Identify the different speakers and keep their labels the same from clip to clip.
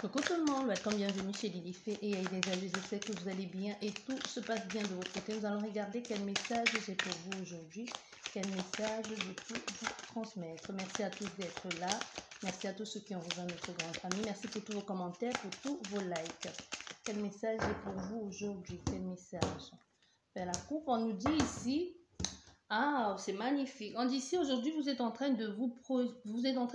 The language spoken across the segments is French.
Speaker 1: Coucou tout le monde, welcome, bienvenue chez Lily Fée et déjà je sais que vous allez bien et tout se passe bien de votre côté. Nous allons regarder quel message j'ai pour vous aujourd'hui, quel message je peux vous transmettre. Merci à tous d'être là, merci à tous ceux qui ont rejoint notre grande famille, merci pour tous vos commentaires, pour tous vos likes. Quel message j'ai pour vous aujourd'hui, quel message? Faire la coupe, on nous dit ici... Ah, c'est magnifique. On dit ici aujourd'hui, vous êtes en train de vous préserver, vous êtes en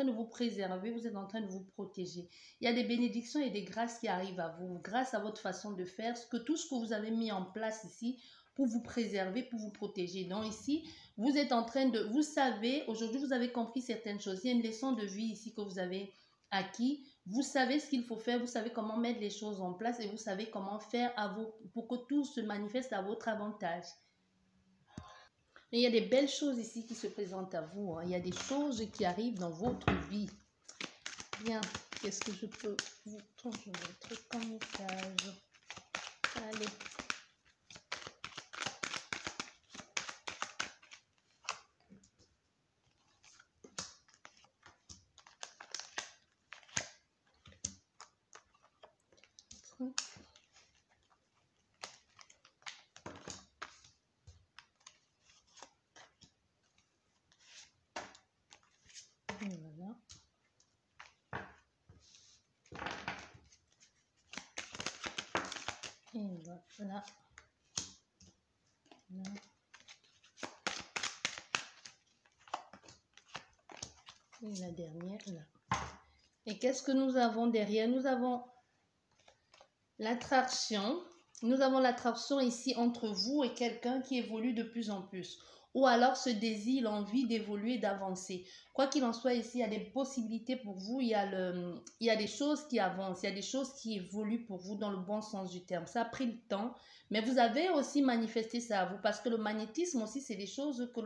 Speaker 1: train de vous protéger. Il y a des bénédictions et des grâces qui arrivent à vous grâce à votre façon de faire, tout ce que vous avez mis en place ici pour vous préserver, pour vous protéger. Donc ici, vous êtes en train de, vous savez, aujourd'hui vous avez compris certaines choses. Il y a une leçon de vie ici que vous avez acquis. Vous savez ce qu'il faut faire, vous savez comment mettre les choses en place et vous savez comment faire pour que tout se manifeste à votre avantage. Mais il y a des belles choses ici qui se présentent à vous. Hein. Il y a des choses qui arrivent dans votre vie. Bien, qu'est-ce que je peux vous transmettre comme message? Allez. Voilà. Et voilà. Là. Et la dernière là. Et qu'est-ce que nous avons derrière? Nous avons l'attraction. Nous avons l'attraction ici entre vous et quelqu'un qui évolue de plus en plus. Ou alors ce désir, l'envie d'évoluer, d'avancer. Quoi qu'il en soit, ici, il y a des possibilités pour vous. Il y a des choses qui avancent. Il y a des choses qui évoluent pour vous dans le bon sens du terme. Ça a pris le temps. Mais vous avez aussi manifesté ça à vous. Parce que le magnétisme aussi, c'est des choses que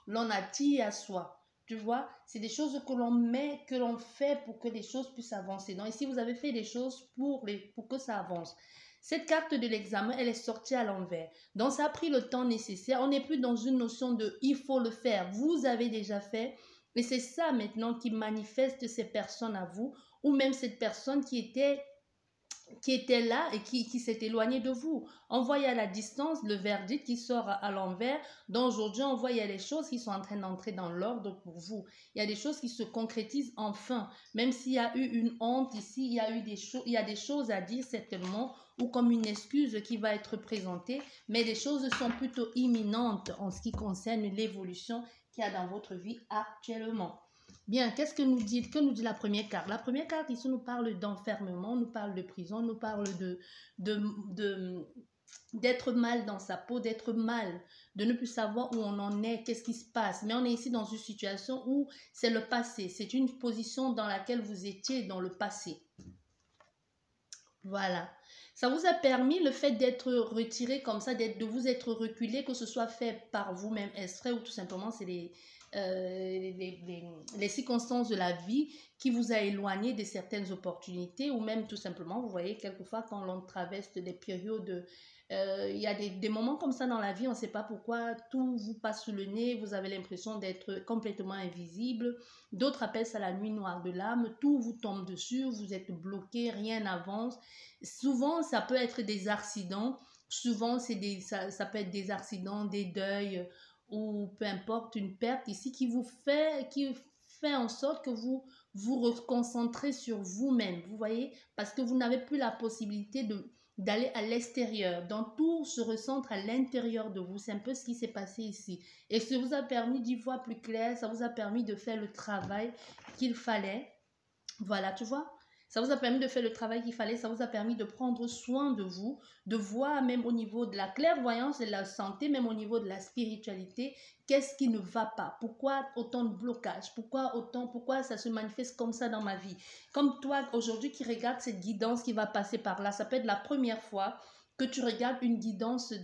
Speaker 1: l'on attire à soi. Tu vois, c'est des choses que l'on met, que l'on fait pour que les choses puissent avancer. Donc ici, vous avez fait des choses pour que ça avance. Cette carte de l'examen, elle est sortie à l'envers. Donc, ça a pris le temps nécessaire. On n'est plus dans une notion de « il faut le faire ». Vous avez déjà fait. Et c'est ça maintenant qui manifeste ces personnes à vous. Ou même cette personne qui était là et qui s'est éloignée de vous. On voit à la distance le verdict qui sort à l'envers. Donc aujourd'hui, on voit il y a des choses qui sont en train d'entrer dans l'ordre pour vous. Il y a des choses qui se concrétisent enfin. Même s'il y a eu une honte ici, il y a des choses à dire certainement ou comme une excuse qui va être présentée. Mais les choses sont plutôt imminentes en ce qui concerne l'évolution qu'il y a dans votre vie actuellement. Bien, que nous dit la première carte? La première carte ici nous parle d'enfermement, nous parle de prison, nous parle d'être mal dans sa peau, d'être mal, de ne plus savoir où on en est, qu'est-ce qui se passe. Mais on est ici dans une situation où c'est le passé, c'est une position dans laquelle vous étiez dans le passé. Voilà. Ça vous a permis le fait d'être retiré comme ça, de vous être reculé, que ce soit fait par vous-même exprès ou tout simplement c'est les circonstances de la vie qui vous a éloigné de certaines opportunités ou même tout simplement, vous voyez, quelquefois quand l'on traverse des périodes, il y a des moments comme ça dans la vie, on ne sait pas pourquoi, tout vous passe sous le nez, vous avez l'impression d'être complètement invisible, d'autres appellent ça la nuit noire de l'âme, tout vous tombe dessus, vous êtes bloqué, rien n'avance. Souvent, ça peut être des accidents, souvent ça peut être des accidents, des deuils, ou peu importe, une perte ici qui fait en sorte que vous vous reconcentrez sur vous-même, vous voyez, parce que vous n'avez plus la possibilité d'aller à l'extérieur. Donc, tout se recentre à l'intérieur de vous. C'est un peu ce qui s'est passé ici. Et ça vous a permis d'y voir plus clair, ça vous a permis de faire le travail qu'il fallait. Voilà, tu vois. Ça vous a permis de faire le travail qu'il fallait, ça vous a permis de prendre soin de vous, de voir même au niveau de la clairvoyance et de la santé, même au niveau de la spiritualité, qu'est-ce qui ne va pas, pourquoi autant de blocages, pourquoi ça se manifeste comme ça dans ma vie. Comme toi aujourd'hui qui regarde cette guidance qui va passer par là, ça peut être la première fois que tu regardes une guidance,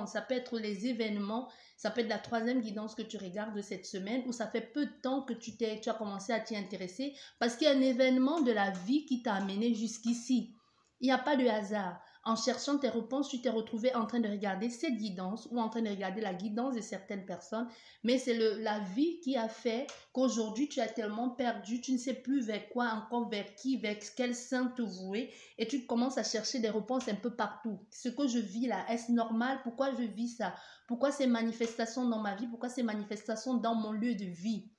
Speaker 1: ça peut être les événements, ça peut être la troisième guidance que tu regardes de cette semaine ou ça fait peu de temps que tu as commencé à t'y intéresser parce qu'il y a un événement de la vie qui t'a amené jusqu'ici. Il n'y a pas de hasard. en cherchant tes réponses, tu t'es retrouvé en train de regarder cette guidance ou en train de regarder la guidance de certaines personnes. Mais c'est la vie qui a fait qu'aujourd'hui, tu as tellement perdu, tu ne sais plus vers quoi, encore vers qui, vers quel saint te vouer. Et tu commences à chercher des réponses un peu partout. Ce que je vis là, est-ce normal? Pourquoi je vis ça? Pourquoi ces manifestations dans ma vie? Pourquoi ces manifestations dans mon lieu de vie?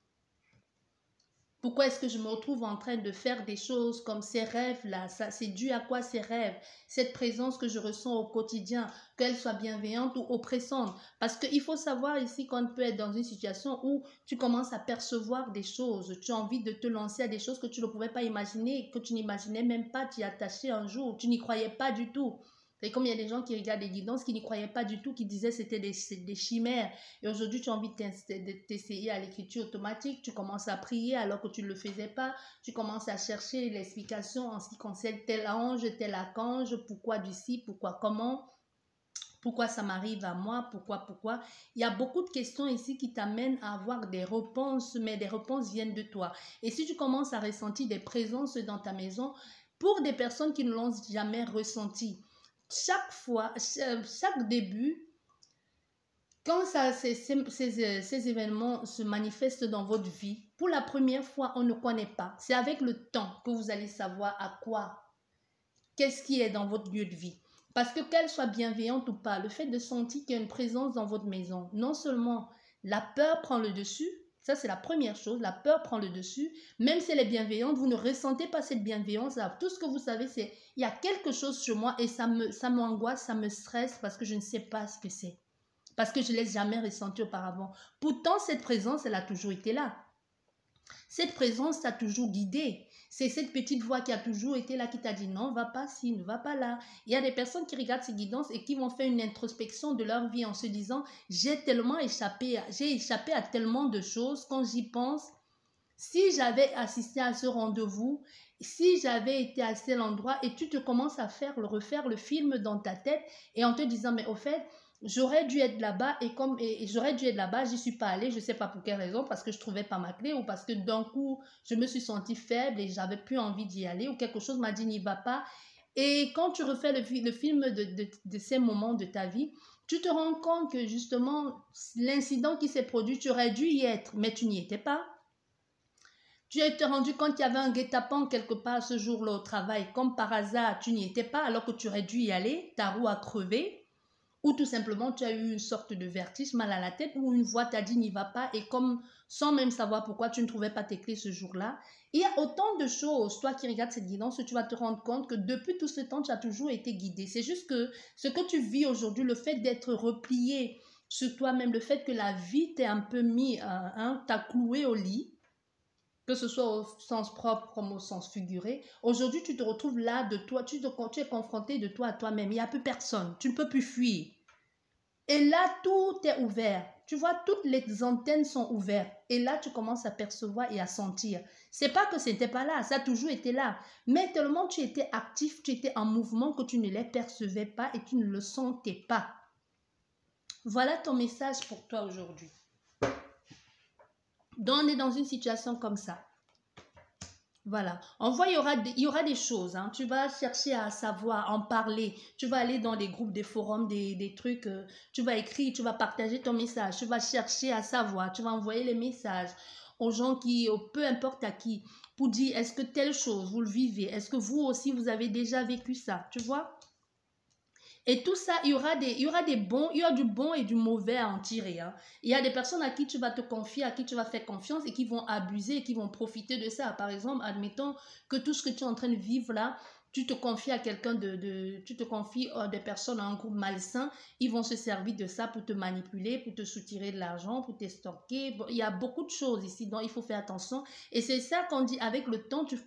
Speaker 1: Pourquoi est-ce que je me retrouve en train de faire des choses comme ces rêves-là? Ça, c'est dû à quoi ces rêves? Cette présence que je ressens au quotidien, qu'elle soit bienveillante ou oppressante. Parce qu'il faut savoir ici qu'on peut être dans une situation où tu commences à percevoir des choses. Tu as envie de te lancer à des choses que tu ne pouvais pas imaginer, que tu n'imaginais même pas t'y attacher un jour. Tu n'y croyais pas du tout. C'est comme il y a des gens qui regardent des guidances qui n'y croyaient pas du tout, qui disaient que c'était des chimères. Et aujourd'hui, tu as envie de t'essayer à l'écriture automatique. Tu commences à prier alors que tu ne le faisais pas. Tu commences à chercher l'explication en ce qui concerne tel ange, tel archange, pourquoi du ci, pourquoi comment. Pourquoi ça m'arrive à moi? Pourquoi? Il y a beaucoup de questions ici qui t'amènent à avoir des réponses, mais des réponses viennent de toi. Et si tu commences à ressentir des présences dans ta maison, pour des personnes qui ne l'ont jamais ressenti, chaque fois, chaque début, quand ces événements se manifestent dans votre vie, pour la première fois, on ne connaît pas. C'est avec le temps que vous allez savoir qu'est-ce qui est dans votre lieu de vie. Parce que qu'elle soit bienveillante ou pas, le fait de sentir qu'il y a une présence dans votre maison, non seulement la peur prend le dessus, ça c'est la première chose, la peur prend le dessus, même si elle est bienveillante, vous ne ressentez pas cette bienveillance, là, tout ce que vous savez c'est, il y a quelque chose sur moi et ça m'angoisse, ça me stresse parce que je ne sais pas ce que c'est, parce que je ne l'ai jamais ressenti auparavant. Pourtant cette présence, elle a toujours été là. Cette présence t'a toujours guidé. C'est cette petite voix qui a toujours été là qui t'a dit non, va pas ci, ne va pas là. Il y a des personnes qui regardent ces guidances et qui vont faire une introspection de leur vie en se disant j'ai échappé à tellement de choses. Quand j'y pense, si j'avais assisté à ce rendez-vous, si j'avais été à tel endroit, et tu te commences à refaire le film dans ta tête et en te disant mais au fait, j'aurais dû être là-bas et j'aurais dû être là-bas, j'y suis pas allée, je sais pas pour quelle raison, parce que je trouvais pas ma clé ou parce que d'un coup, je me suis sentie faible et j'avais plus envie d'y aller ou quelque chose m'a dit n'y va pas. Et quand tu refais le film de ces moments de ta vie, tu te rends compte que justement, l'incident qui s'est produit, tu aurais dû y être, mais tu n'y étais pas. Tu t'es rendu compte qu'il y avait un guet-apens quelque part ce jour-là au travail, comme par hasard, tu n'y étais pas alors que tu aurais dû y aller, ta roue a crevé. Ou tout simplement, tu as eu une sorte de vertige, mal à la tête, ou une voix t'a dit n'y va pas, et comme sans même savoir pourquoi tu ne trouvais pas tes clés ce jour-là. Il y a autant de choses, toi qui regardes cette guidance, tu vas te rendre compte que depuis tout ce temps, tu as toujours été guidé. C'est juste que ce que tu vis aujourd'hui, le fait d'être replié sur toi-même, le fait que la vie t'ait un peu mis, t'a cloué au lit, que ce soit au sens propre comme au sens figuré. Aujourd'hui, tu te retrouves là de toi, tu es confronté de toi à toi-même. Il n'y a plus personne, tu ne peux plus fuir. Et là, tout est ouvert. Tu vois, toutes les antennes sont ouvertes. Et là, tu commences à percevoir et à sentir. C'est pas que ce n'était pas là, ça a toujours été là. Mais tellement tu étais actif, tu étais en mouvement que tu ne les percevais pas et tu ne le sentais pas. Voilà ton message pour toi aujourd'hui. Donc, on est dans une situation comme ça. Voilà. En voit, il y aura des choses. Hein. Tu vas chercher à savoir, en parler. Tu vas aller dans des groupes, des forums, des trucs. Tu vas écrire, tu vas partager ton message. Tu vas chercher à savoir. Tu vas envoyer les messages aux gens peu importe à qui, pour dire est-ce que telle chose, vous le vivez? Est-ce que vous aussi, vous avez déjà vécu ça? Tu vois? Et tout ça, il y aura du bon et du mauvais à en tirer. Hein. Il y a des personnes à qui tu vas te confier, à qui tu vas faire confiance et qui vont abuser et qui vont profiter de ça. Par exemple, admettons que tout ce que tu es en train de vivre là, tu te confies à quelqu'un tu te confies à des personnes, à un groupe malsain, ils vont se servir de ça pour te manipuler, pour te soutirer de l'argent, pour t'estorquer. Bon, il y a beaucoup de choses ici, donc il faut faire attention. Et c'est ça qu'on dit, avec le temps, tu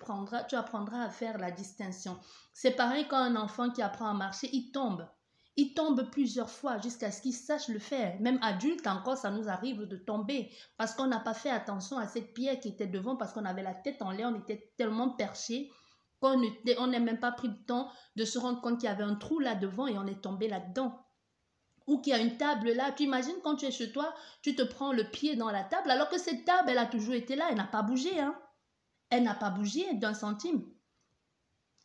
Speaker 1: apprendras à faire la distinction. C'est pareil quand un enfant qui apprend à marcher, il tombe. Il tombe plusieurs fois jusqu'à ce qu'il sache le faire. Même adulte encore, ça nous arrive de tomber parce qu'on n'a pas fait attention à cette pierre qui était devant, parce qu'on avait la tête en l'air, on était tellement perché qu'on n'a même pas pris le temps de se rendre compte qu'il y avait un trou là devant et on est tombé là-dedans. Ou qu'il y a une table là. Tu imagines quand tu es chez toi, tu te prends le pied dans la table alors que cette table, elle a toujours été là, elle n'a pas bougé. Hein. Elle n'a pas bougé d'un centime.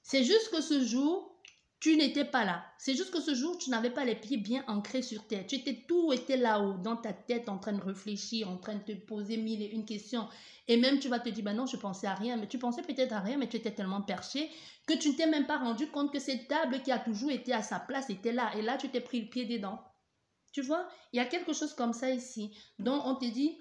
Speaker 1: C'est juste que ce jour, Tu n'étais pas là. C'est juste que ce jour, tu n'avais pas les pieds bien ancrés sur terre. Tout était là-haut, dans ta tête, en train de réfléchir, en train de te poser mille et une questions. Et même, tu vas te dire, ben non, je pensais à rien. Mais tu pensais peut-être à rien, mais tu étais tellement perché que tu ne t'es même pas rendu compte que cette table qui a toujours été à sa place était là. Et là, tu t'es pris le pied dedans. Tu vois, il y a quelque chose comme ça ici. Donc, on te dit,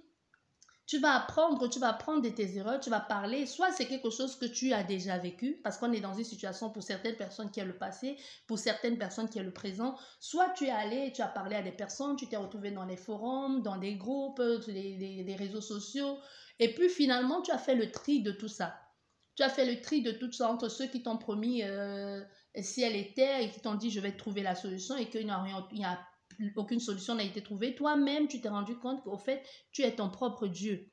Speaker 1: tu vas apprendre de tes erreurs, tu vas parler. Soit c'est quelque chose que tu as déjà vécu, parce qu'on est dans une situation pour certaines personnes qui est le passé, pour certaines personnes qui est le présent. Soit tu es allé, tu as parlé à des personnes, tu t'es retrouvé dans les forums, dans des groupes, les réseaux sociaux. Et puis finalement, tu as fait le tri de tout ça. Tu as fait le tri de tout ça entre ceux qui t'ont promis ciel et terre et qui t'ont dit je vais trouver la solution et qu'il n'y a rien, il y a aucune solution n'a été trouvée. Toi-même, tu t'es rendu compte qu'au fait, tu es ton propre Dieu.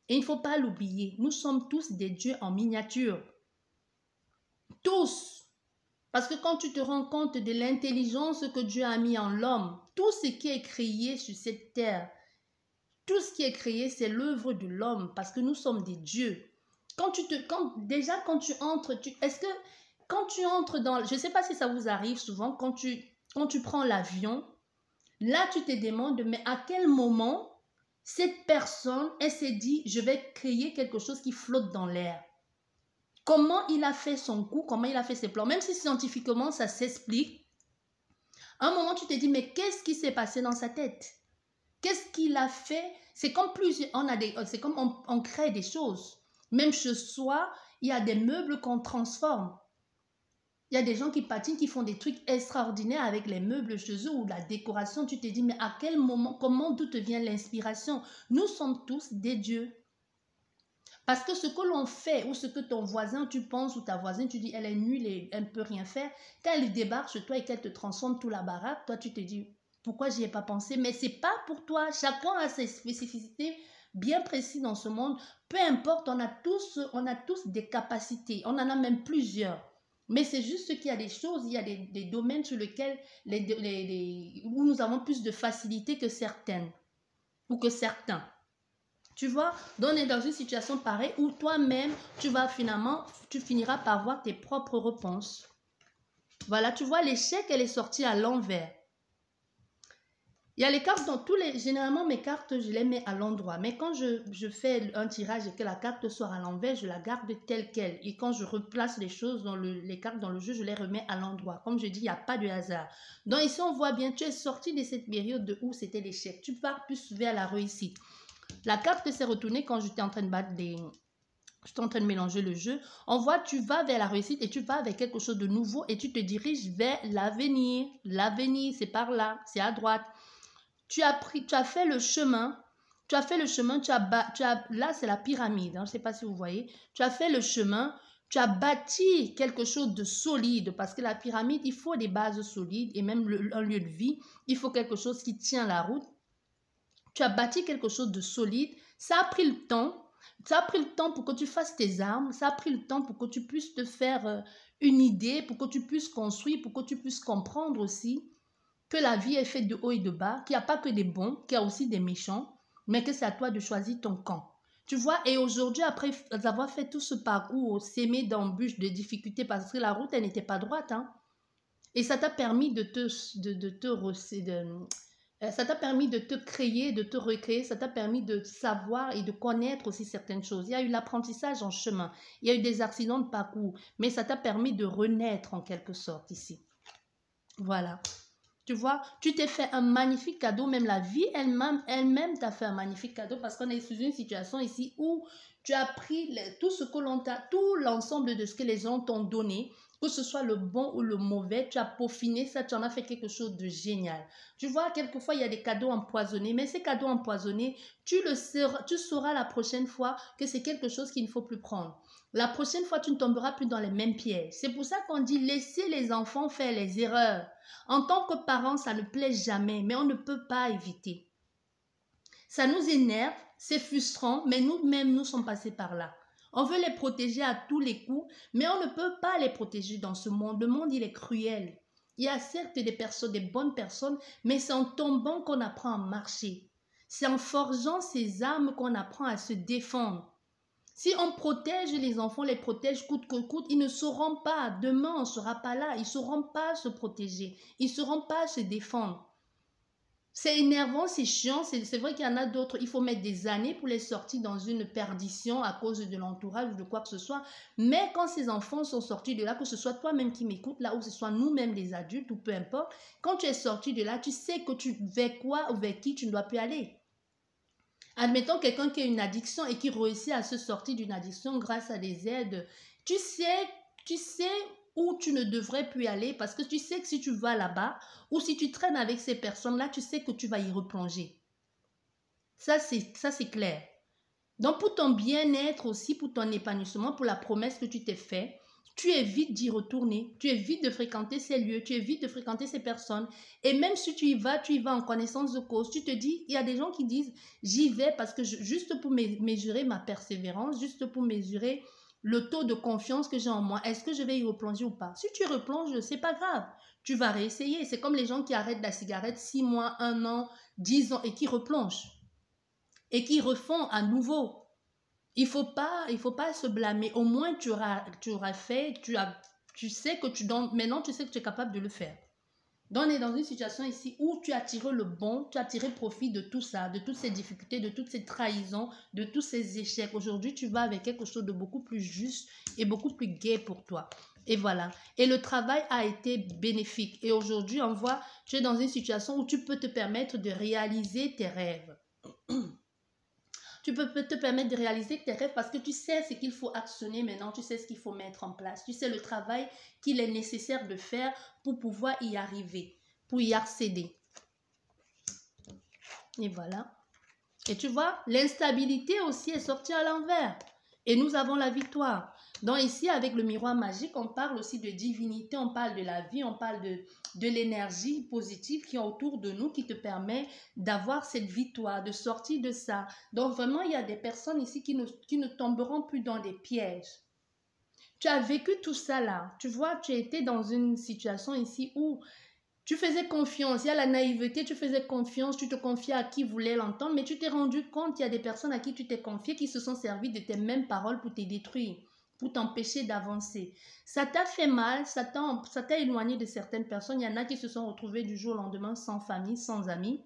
Speaker 1: Et il ne faut pas l'oublier. Nous sommes tous des dieux en miniature. Tous. Parce que quand tu te rends compte de l'intelligence que Dieu a mis en l'homme, tout ce qui est créé sur cette terre, tout ce qui est créé, c'est l'œuvre de l'homme. Parce que nous sommes des dieux. Quand tu entres, est-ce que quand tu entres dans... Je ne sais pas si ça vous arrive souvent, quand tu prends l'avion, là, tu te demandes, mais à quel moment cette personne, elle s'est dit, je vais créer quelque chose qui flotte dans l'air. Comment il a fait son coup, comment il a fait ses plans, même si scientifiquement, ça s'explique. À un moment, tu te dis, mais qu'est-ce qui s'est passé dans sa tête? Qu'est-ce qu'il a fait? C'est comme c'est comme on crée des choses. Même chez soi, il y a des meubles qu'on transforme. Il y a des gens qui patinent, qui font des trucs extraordinaires avec les meubles chez eux ou la décoration. Tu te dis, mais à quel moment, d'où te vient l'inspiration? Nous sommes tous des dieux. Parce que ce que l'on fait ou ce que ton voisin, tu penses, ou ta voisine, tu dis, elle est nulle et elle ne peut rien faire. Quand elle débarque chez toi et qu'elle te transforme tout la baraque, toi, tu te dis, pourquoi j'y ai pas pensé? Mais c'est pas pour toi. Chacun a ses spécificités bien précises dans ce monde. Peu importe, on a tous des capacités. On en a même plusieurs. Mais c'est juste qu'il y a des choses, il y a des domaines sur lesquels où nous avons plus de facilité que certaines ou que certains. Tu vois, donc on est dans une situation pareille où toi-même, tu finiras par voir tes propres réponses. Voilà, tu vois, l'échec, elle est sortie à l'envers. Il y a les cartes, généralement mes cartes, je les mets à l'endroit. Mais quand je fais un tirage et que la carte soit à l'envers, je la garde telle qu'elle. Et quand je replace les choses, les cartes dans le jeu, je les remets à l'endroit. Comme je dis, il n'y a pas de hasard. Donc ici, on voit bien, tu es sorti de cette période où c'était l'échec. Tu pars plus vers la réussite. La carte s'est retournée quand j'étais en train de j'étais en train de mélanger le jeu. On voit, tu vas vers la réussite et tu vas vers quelque chose de nouveau et tu te diriges vers l'avenir. L'avenir, c'est par là, c'est à droite. Tu as fait le chemin. Là, c'est la pyramide. Je ne sais pas si vous voyez. Tu as fait le chemin. Tu as bâti quelque chose de solide parce que la pyramide, il faut des bases solides et même un lieu de vie. Il faut quelque chose qui tient la route. Tu as bâti quelque chose de solide. Ça a pris le temps. Ça a pris le temps pour que tu fasses tes armes. Ça a pris le temps pour que tu puisses te faire une idée, pour que tu puisses construire, pour que tu puisses comprendre aussi que la vie est faite de haut et de bas, qu'il n'y a pas que des bons, qu'il y a aussi des méchants, mais que c'est à toi de choisir ton camp. Tu vois, et aujourd'hui, après avoir fait tout ce parcours sémé d'embûches, de difficultés, parce que la route, elle n'était pas droite, hein, et ça t'a permis ça t'a permis de te créer, de te recréer, ça t'a permis de savoir et de connaître aussi certaines choses. Il y a eu l'apprentissage en chemin, il y a eu des accidents de parcours, mais ça t'a permis de renaître en quelque sorte ici. Voilà. Tu vois, tu t'es fait un magnifique cadeau, même la vie elle-même t'a fait un magnifique cadeau parce qu'on est sous une situation ici où tu as pris tout l'ensemble de ce que les gens t'ont donné, que ce soit le bon ou le mauvais, tu as peaufiné ça, tu en as fait quelque chose de génial. Tu vois, quelquefois, il y a des cadeaux empoisonnés, mais ces cadeaux empoisonnés, tu sauras la prochaine fois que c'est quelque chose qu'il ne faut plus prendre. La prochaine fois, tu ne tomberas plus dans les mêmes pièges. C'est pour ça qu'on dit laisser les enfants faire les erreurs. En tant que parents, ça ne plaît jamais, mais on ne peut pas éviter. Ça nous énerve, c'est frustrant, mais nous-mêmes, nous sommes passés par là. On veut les protéger à tous les coups, mais on ne peut pas les protéger dans ce monde. Le monde, il est cruel. Il y a certes des bonnes personnes, mais c'est en tombant qu'on apprend à marcher. C'est en forgeant ses armes qu'on apprend à se défendre. Si on protège les enfants, les protège coûte que coûte, ils ne sauront pas, demain on ne sera pas là, ils ne sauront pas se protéger, ils ne sauront pas se défendre. C'est énervant, c'est chiant, c'est vrai qu'il y en a d'autres, il faut mettre des années pour les sortir dans une perdition à cause de l'entourage ou de quoi que ce soit. Mais quand ces enfants sont sortis de là, que ce soit toi-même qui m'écoutes là, ou que ce soit nous-mêmes les adultes, ou peu importe, quand tu es sorti de là, tu sais que vers quoi ou vers qui tu ne dois plus aller. Admettons quelqu'un qui a une addiction et qui réussit à se sortir d'une addiction grâce à des aides. Tu sais où tu ne devrais plus aller parce que tu sais que si tu vas là-bas ou si tu traînes avec ces personnes-là, tu sais que tu vas y replonger. Ça, c'est clair. Donc, pour ton bien-être aussi, pour ton épanouissement, pour la promesse que tu t'es faite, tu évites d'y retourner, tu évites de fréquenter ces lieux, tu évites de fréquenter ces personnes. Et même si tu y vas en connaissance de cause. Tu te dis, il y a des gens qui disent, j'y vais parce que juste pour mesurer ma persévérance, juste pour mesurer le taux de confiance que j'ai en moi. Est-ce que je vais y replonger ou pas? Si tu replonges, c'est pas grave. Tu vas réessayer. C'est comme les gens qui arrêtent la cigarette 6 mois, 1 an, 10 ans et qui replongent. Et qui refont à nouveau. Il faut pas se blâmer. Au moins, tu auras fait, tu sais que maintenant, tu sais que tu es capable de le faire. Donc, on est dans une situation ici où tu as tiré le bon, tu as tiré profit de tout ça, de toutes ces difficultés, de toutes ces trahisons, de tous ces échecs. Aujourd'hui, tu vas avec quelque chose de beaucoup plus juste et beaucoup plus gai pour toi. Et voilà. Et le travail a été bénéfique. Et aujourd'hui, on voit, tu es dans une situation où tu peux te permettre de réaliser tes rêves. Tu peux te permettre de réaliser tes rêves parce que tu sais ce qu'il faut actionner maintenant, tu sais ce qu'il faut mettre en place, tu sais le travail qu'il est nécessaire de faire pour pouvoir y arriver, pour y accéder. Et voilà. Et tu vois, l'instabilité aussi est sortie à l'envers. Et nous avons la victoire. Donc ici, avec le miroir magique, on parle aussi de divinité, on parle de la vie, on parle de l'énergie positive qui est autour de nous, qui te permet d'avoir cette victoire, de sortir de ça. Donc vraiment, il y a des personnes ici qui ne tomberont plus dans des pièges. Tu as vécu tout ça là. Tu vois, tu étais dans une situation ici où tu faisais confiance, il y a la naïveté, tu faisais confiance, tu te confiais à qui voulait l'entendre, mais tu t'es rendu compte qu'il y a des personnes à qui tu t'es confié qui se sont servies de tes mêmes paroles pour te détruire, pour t'empêcher d'avancer. Ça t'a fait mal, ça t'a éloigné de certaines personnes. Il y en a qui se sont retrouvés du jour au lendemain sans famille, sans amis,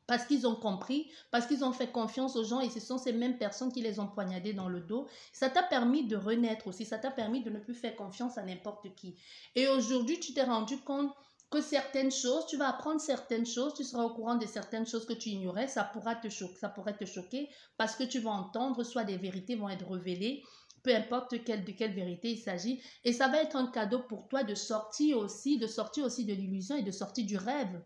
Speaker 1: parce qu'ils ont compris, parce qu'ils ont fait confiance aux gens et ce sont ces mêmes personnes qui les ont poignardés dans le dos. Ça t'a permis de renaître aussi, ça t'a permis de ne plus faire confiance à n'importe qui. Et aujourd'hui, tu t'es rendu compte que certaines choses, tu vas apprendre certaines choses, tu seras au courant de certaines choses que tu ignorais, ça pourrait te choquer parce que tu vas entendre, soit des vérités vont être révélées, peu importe de quelle vérité il s'agit, et ça va être un cadeau pour toi de sortir aussi de l'illusion et de sortir du rêve.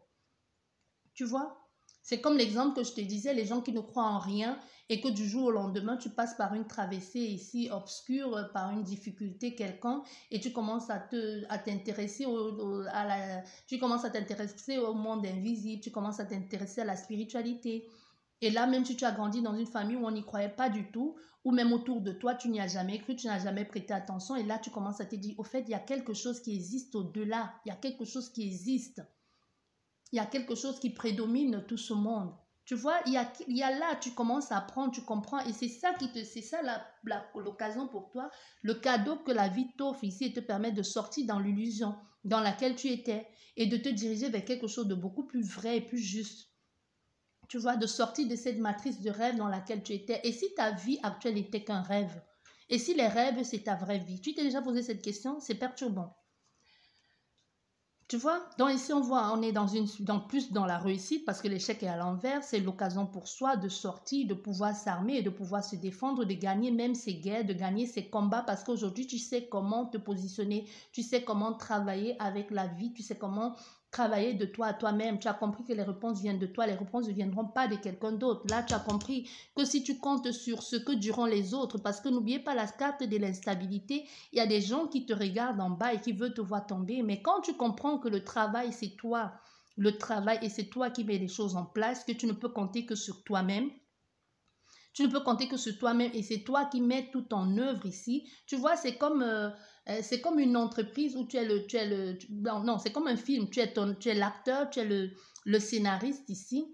Speaker 1: Tu vois? C'est comme l'exemple que je te disais, les gens qui ne croient en rien et que du jour au lendemain, tu passes par une traversée ici obscure, par une difficulté quelconque et tu commences à t'intéresser tu commences à t'intéresser au monde invisible, tu commences à t'intéresser à la spiritualité. Et là, même si tu as grandi dans une famille où on n'y croyait pas du tout, ou même autour de toi, tu n'y as jamais cru, tu n'as jamais prêté attention, et là, tu commences à te dire, au fait, il y a quelque chose qui existe au-delà, il y a quelque chose qui existe. Il y a quelque chose qui prédomine tout ce monde. Tu vois, il y a là, tu commences à apprendre, tu comprends. Et c'est ça l'occasion pour toi, le cadeau que la vie t'offre ici et te permet de sortir dans l'illusion dans laquelle tu étais et de te diriger vers quelque chose de beaucoup plus vrai et plus juste. Tu vois, de sortir de cette matrice de rêve dans laquelle tu étais. Et si ta vie actuelle était qu'un rêve? Et si les rêves, c'est ta vraie vie? Tu t'es déjà posé cette question? C'est perturbant. Tu vois, donc ici on est plus dans la réussite parce que l'échec est à l'envers, c'est l'occasion pour soi de sortir, de pouvoir s'armer et de pouvoir se défendre, de gagner même ses guerres, de gagner ses combats parce qu'aujourd'hui tu sais comment te positionner, tu sais comment travailler avec la vie, tu sais comment travailler de toi à toi-même. Tu as compris que les réponses viennent de toi, les réponses ne viendront pas de quelqu'un d'autre. Là, tu as compris que si tu comptes sur ce que diront les autres, parce que n'oubliez pas la carte de l'instabilité, il y a des gens qui te regardent en bas et qui veulent te voir tomber. Mais quand tu comprends que le travail, c'est toi, le travail, et c'est toi qui mets les choses en place, que tu ne peux compter que sur toi-même, tu ne peux compter que sur toi-même et c'est toi qui mets tout en œuvre ici. Tu vois, c'est comme une entreprise où non, c'est comme un film. Tu es l'acteur, tu es le scénariste ici.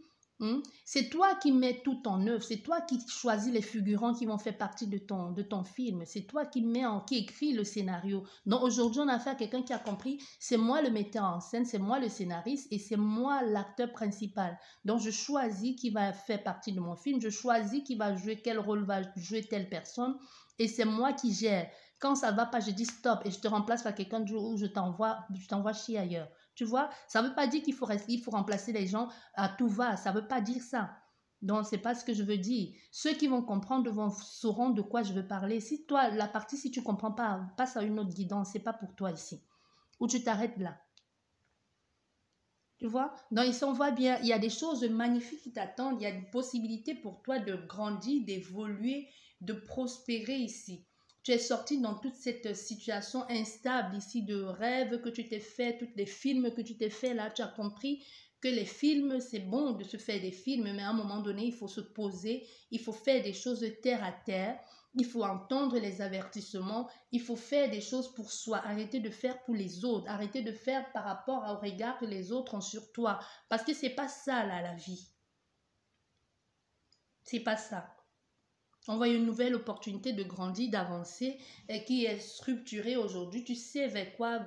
Speaker 1: C'est toi qui mets tout en œuvre, c'est toi qui choisis les figurants qui vont faire partie de ton film, c'est toi qui écrit le scénario. Donc aujourd'hui, on a affaire à quelqu'un qui a compris, c'est moi le metteur en scène, c'est moi le scénariste et c'est moi l'acteur principal. Donc je choisis qui va faire partie de mon film, je choisis qui va jouer, quel rôle va jouer telle personne et c'est moi qui gère. Quand ça va pas, je dis stop et je te remplace par quelqu'un ou je t'envoie chier ailleurs. Tu vois, ça ne veut pas dire qu'il faut remplacer les gens à tout va. Ça ne veut pas dire ça. Donc, ce n'est pas ce que je veux dire. Ceux qui vont comprendre sauront de quoi je veux parler. Si toi, la partie, si tu ne comprends pas, passe à une autre guidance. Ce n'est pas pour toi ici. Ou tu t'arrêtes là. Tu vois? Donc, ici, on voit bien, il y a des choses magnifiques qui t'attendent. Il y a une possibilité pour toi de grandir, d'évoluer, de prospérer ici. Tu es sorti dans toute cette situation instable ici de rêves que tu t'es fait, tous les films que tu t'es fait là, tu as compris que les films, c'est bon de se faire des films, mais à un moment donné, il faut se poser, il faut faire des choses de terre à terre, il faut entendre les avertissements, il faut faire des choses pour soi, arrêter de faire pour les autres, arrêter de faire par rapport au regard que les autres ont sur toi, parce que c'est pas ça là la vie. C'est pas ça. On voit une nouvelle opportunité de grandir, d'avancer, et qui est structurée aujourd'hui. Tu sais avec quoi,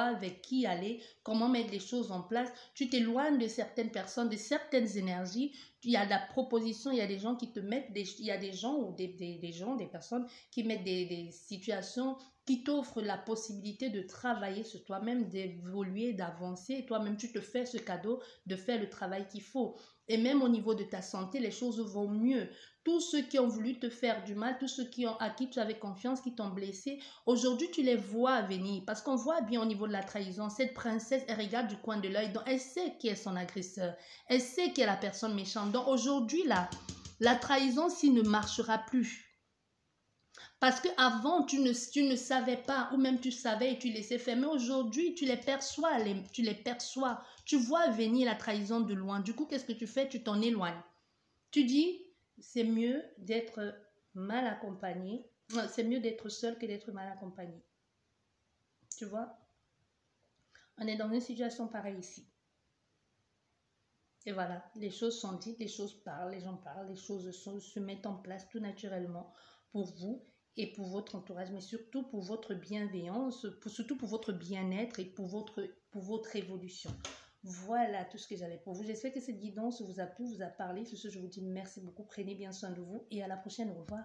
Speaker 1: avec qui aller, comment mettre les choses en place. Tu t'éloignes de certaines personnes, de certaines énergies. Il y a de la proposition, il y a des gens qui te mettent, il y a des gens ou des personnes qui mettent des situations qui t'offrent la possibilité de travailler sur toi-même, d'évoluer, d'avancer. Et toi-même, tu te fais ce cadeau de faire le travail qu'il faut. Et même au niveau de ta santé, les choses vont mieux. Tous ceux qui ont voulu te faire du mal, tous ceux à qui tu avais confiance, qui t'ont blessé, aujourd'hui tu les vois venir. Parce qu'on voit bien au niveau de la trahison, cette princesse, elle regarde du coin de l'œil, donc elle sait qui est son agresseur, elle sait qui est la personne méchante. Donc aujourd'hui, là, la trahison, s'il ne marchera plus. Parce qu'avant, tu ne savais pas, ou même tu savais et tu laissais faire. Mais aujourd'hui, tu les perçois, Tu vois venir la trahison de loin. Du coup, qu'est-ce que tu fais? Tu t'en éloignes. Tu dis, c'est mieux d'être mal accompagné. C'est mieux d'être seul que d'être mal accompagné. Tu vois? On est dans une situation pareille ici. Et voilà, les choses sont dites, les choses parlent, les gens parlent, les choses se mettent en place tout naturellement pour vous et pour votre entourage, mais surtout pour votre bienveillance, surtout pour votre bien-être et pour votre évolution. Voilà tout ce que j'avais pour vous. J'espère que cette guidance vous a plu, vous a parlé. Sur ce, je vous dis merci beaucoup. Prenez bien soin de vous et à la prochaine. Au revoir.